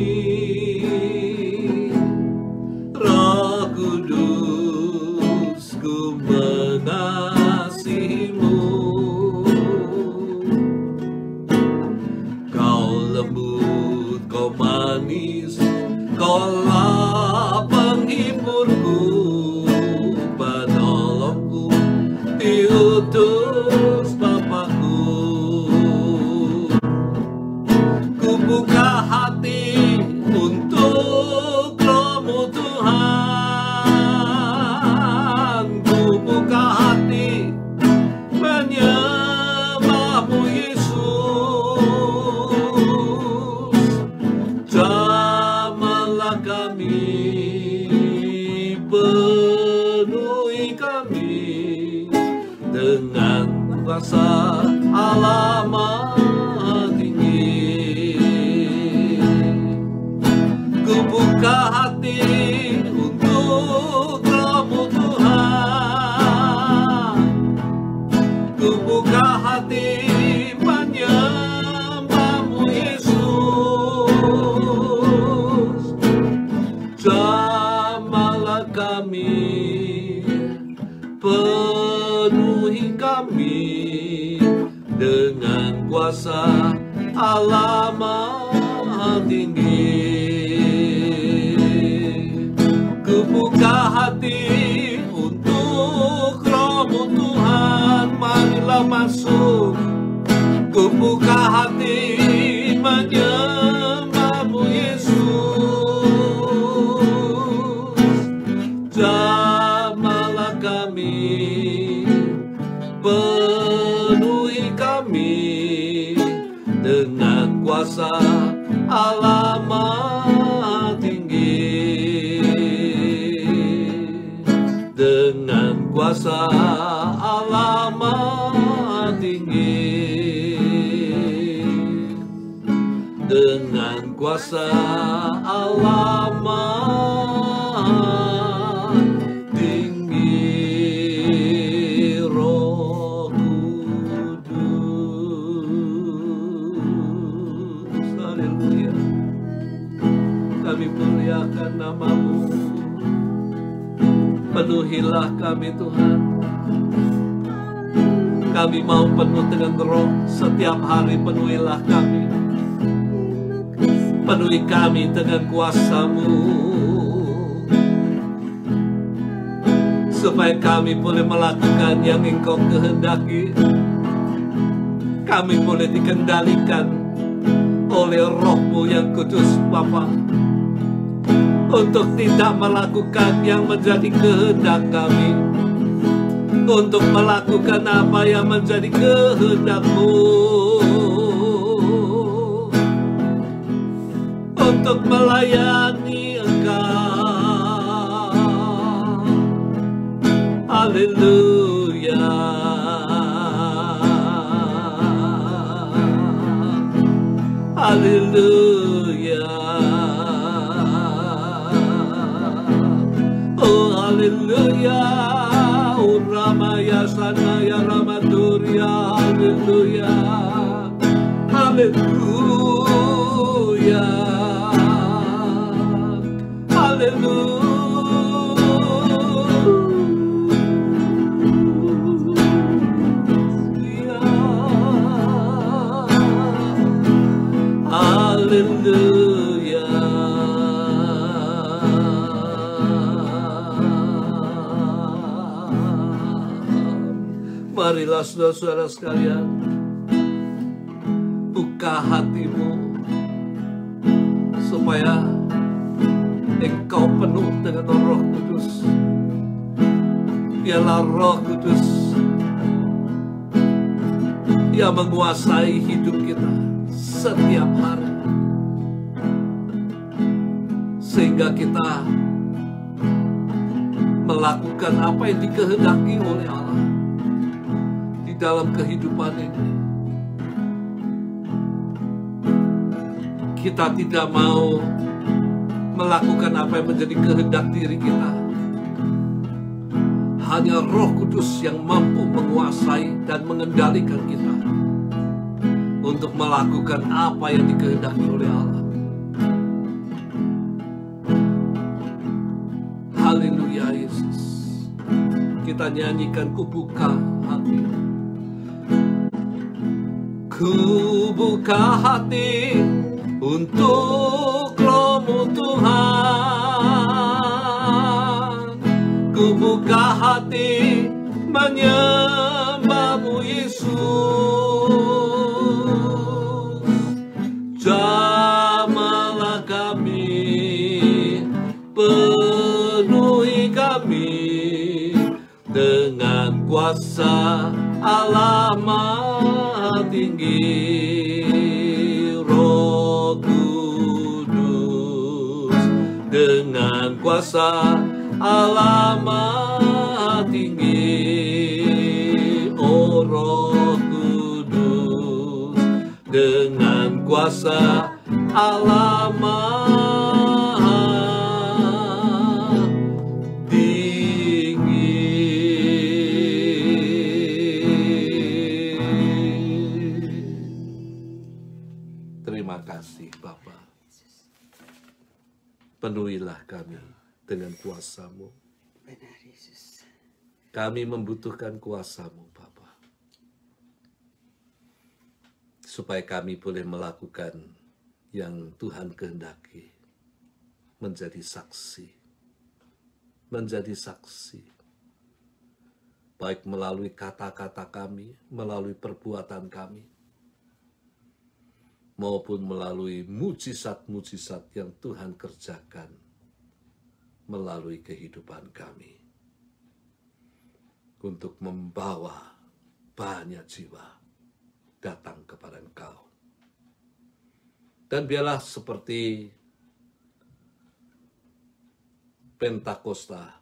Roh Kudus, ku mengasihimu. Kau lembut, kau manis, kaulah penghiburku, penolongku, diutus Bapakku. Ku buka hati untuk Roh-Mu Tuhan. Ku buka hati menyembah-Mu Yesus. Jamahlah kami, penuhi kami dengan kuasa Allah Maha Tinggi. Ku buka hati untuk Roh-Mu Tuhan. Ku buka hati menyembah-Mu Yesus. Jamahlah kami, penuhi kami dengan kuasa Allah Maha Tinggi. Ku buka hati untuk Roh-Mu Tuhan, marilah masuk. Ku buka hati menyembah-Mu Yesus. Jamahlah kami, penuhi kami dengan kuasa Allah Maha Tinggi. Dengan kuasa Allah Maha Tinggi. Dengan kuasa Allah Maha Tinggi. Roh Kudus, haleluya. Kami muliakan nama-Mu. Penuhilah kami Tuhan. Kami mau penuh dengan Roh setiap hari. Penuhilah kami. Penuhi kami dengan kuasa-Mu, supaya kami boleh melakukan yang Engkau kehendaki. Kami boleh dikendalikan oleh Roh-Mu yang kudus Bapa, untuk tidak melakukan yang menjadi kehendak kami, untuk melakukan apa yang menjadi kehendak-Mu, untuk melayani Engkau. Haleluya. Haleluya. Haleluya. Uramaya sanaya ramaturia. Haleluya. Haleluya. Haleluya. Haleluya. Marilah saudara-saudara sekalian, buka hatimu supaya engkau penuh dengan Roh Kudus. Biarlah Roh Kudus yang menguasai hidup kita setiap hari, sehingga kita melakukan apa yang dikehendaki oleh Allah di dalam kehidupan ini. Kita tidak mau melakukan apa yang menjadi kehendak diri kita. Hanya Roh Kudus yang mampu menguasai dan mengendalikan kita untuk melakukan apa yang dikehendaki oleh Allah. Haleluya Yesus. Kita nyanyikan, ku buka hati. Ku buka hati untuk Roh-Mu Tuhan. Ku buka hati menyembah-Mu Yesus. Jamahlah kami, penuhi kami dengan kuasa Allah Maha Tinggi. Roh Kudus, dengan kuasa Allah Maha Tinggi. Oh Roh Kudus, dengan kuasa Allah Maha Tinggi. Terima kasih Bapa. Penuhilah kami dengan kuasa-Mu. Benar Yesus. Kami membutuhkan kuasa-Mu Bapa, supaya kami boleh melakukan yang Tuhan kehendaki, menjadi saksi, baik melalui kata-kata kami, melalui perbuatan kami, maupun melalui mujizat-mujizat yang Tuhan kerjakan melalui kehidupan kami, untuk membawa banyak jiwa datang kepada Engkau. Dan biarlah seperti Pentakosta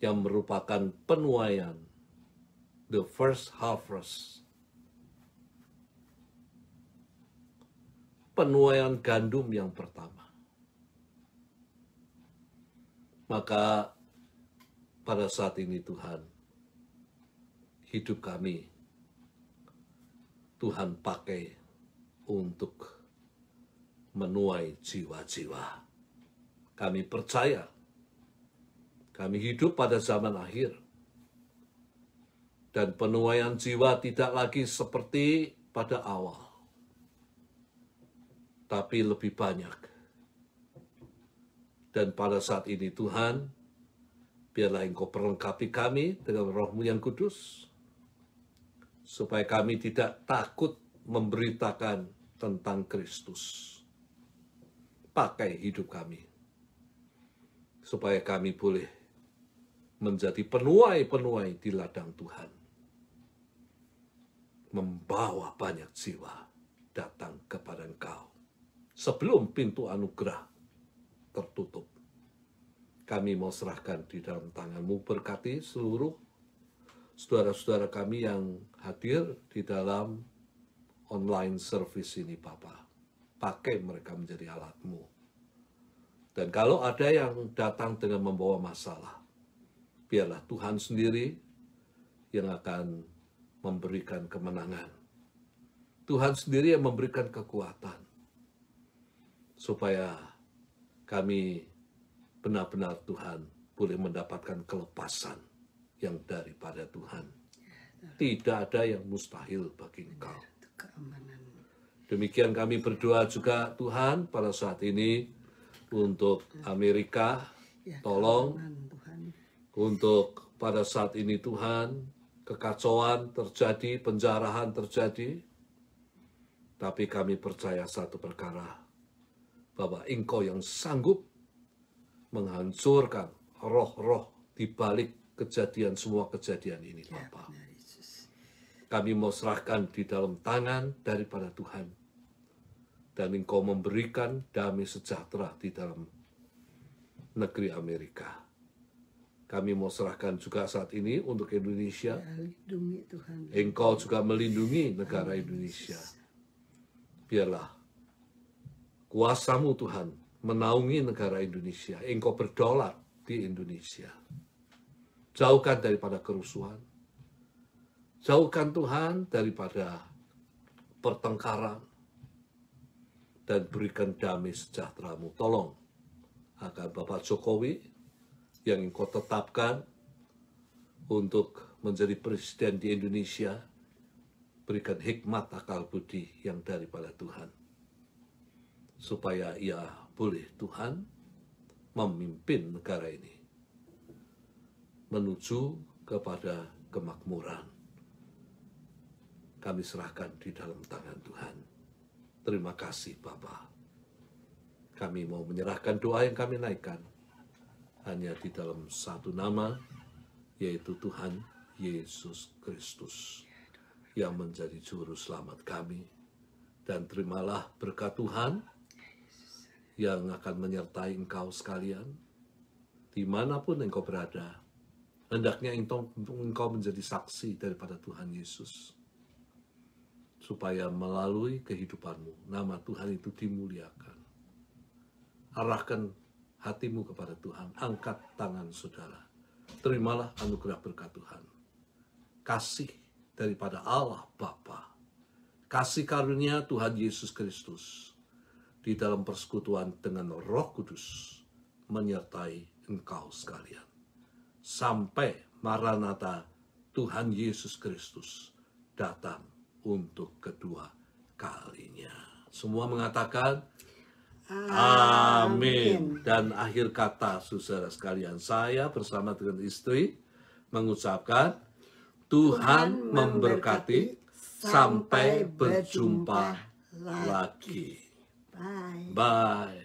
yang merupakan penuaian, the first harvest, penuaian gandum yang pertama. Maka pada saat ini Tuhan, hidup kami Tuhan pakai untuk menuai jiwa-jiwa. Kami percaya kami hidup pada zaman akhir, dan penuaian jiwa tidak lagi seperti pada awal, tapi lebih banyak. Dan pada saat ini Tuhan, biarlah Engkau perlengkapi kami dengan Roh-Mu yang kudus, supaya kami tidak takut memberitakan tentang Kristus. Pakai hidup kami, supaya kami boleh menjadi penuai-penuai di ladang Tuhan, membawa banyak jiwa datang kepada Engkau sebelum pintu anugerah tertutup. Kami mau serahkan di dalam tangan-Mu. Berkati seluruh saudara-saudara kami yang hadir di dalam online service ini, Bapa. Pakai mereka menjadi alat-Mu Dan kalau ada yang datang dengan membawa masalah, biarlah Tuhan sendiri yang akan memberikan kemenangan. Tuhan sendiri yang memberikan kekuatan. Supaya kami benar-benar Tuhan boleh mendapatkan kelepasan yang daripada Tuhan. Tidak ada yang mustahil bagi Engkau. Demikian kami berdoa juga Tuhan pada saat ini untuk Amerika, tolong untuk pada saat ini Tuhan, kekacauan terjadi, penjarahan terjadi, tapi kami percaya satu perkara, bahwa Engkau yang sanggup menghancurkan roh-roh di balik kejadian semua kejadian ini, Bapa. Kami mau serahkan di dalam tangan daripada Tuhan. Dan Engkau memberikan damai sejahtera di dalam negeri Amerika. Kami mau serahkan juga saat ini untuk Indonesia. Engkau juga melindungi negara Indonesia. Biarlah kuasa-Mu Tuhan menaungi negara Indonesia. Engkau berdaulat di Indonesia. Jauhkan daripada kerusuhan. Jauhkan Tuhan daripada pertengkaran. Dan berikan damai sejahtera-Mu. Tolong agar Bapak Jokowi yang Engkau tetapkan untuk menjadi presiden di Indonesia, berikan hikmat akal budi yang daripada Tuhan. Supaya ia boleh Tuhan memimpin negara ini menuju kepada kemakmuran. Kami serahkan di dalam tangan Tuhan. Terima kasih Bapa. Kami mau menyerahkan doa yang kami naikkan hanya di dalam satu nama, yaitu Tuhan Yesus Kristus yang menjadi juru selamat kami. Dan terimalah berkat Tuhan yang akan menyertai engkau sekalian, dimanapun engkau berada. Hendaknya engkau menjadi saksi daripada Tuhan Yesus. Supaya melalui kehidupanmu, nama Tuhan itu dimuliakan. Arahkan hatimu kepada Tuhan, angkat tangan saudara. Terimalah anugerah berkat Tuhan. Kasih daripada Allah Bapa, kasih karunia Tuhan Yesus Kristus, di dalam persekutuan dengan Roh Kudus, menyertai engkau sekalian. Sampai Maranatha Tuhan Yesus Kristus datang untuk kedua kalinya. Semua mengatakan amin. Dan akhir kata saudara sekalian, saya bersama dengan istri mengucapkan Tuhan memberkati sampai berjumpa lagi. Bye.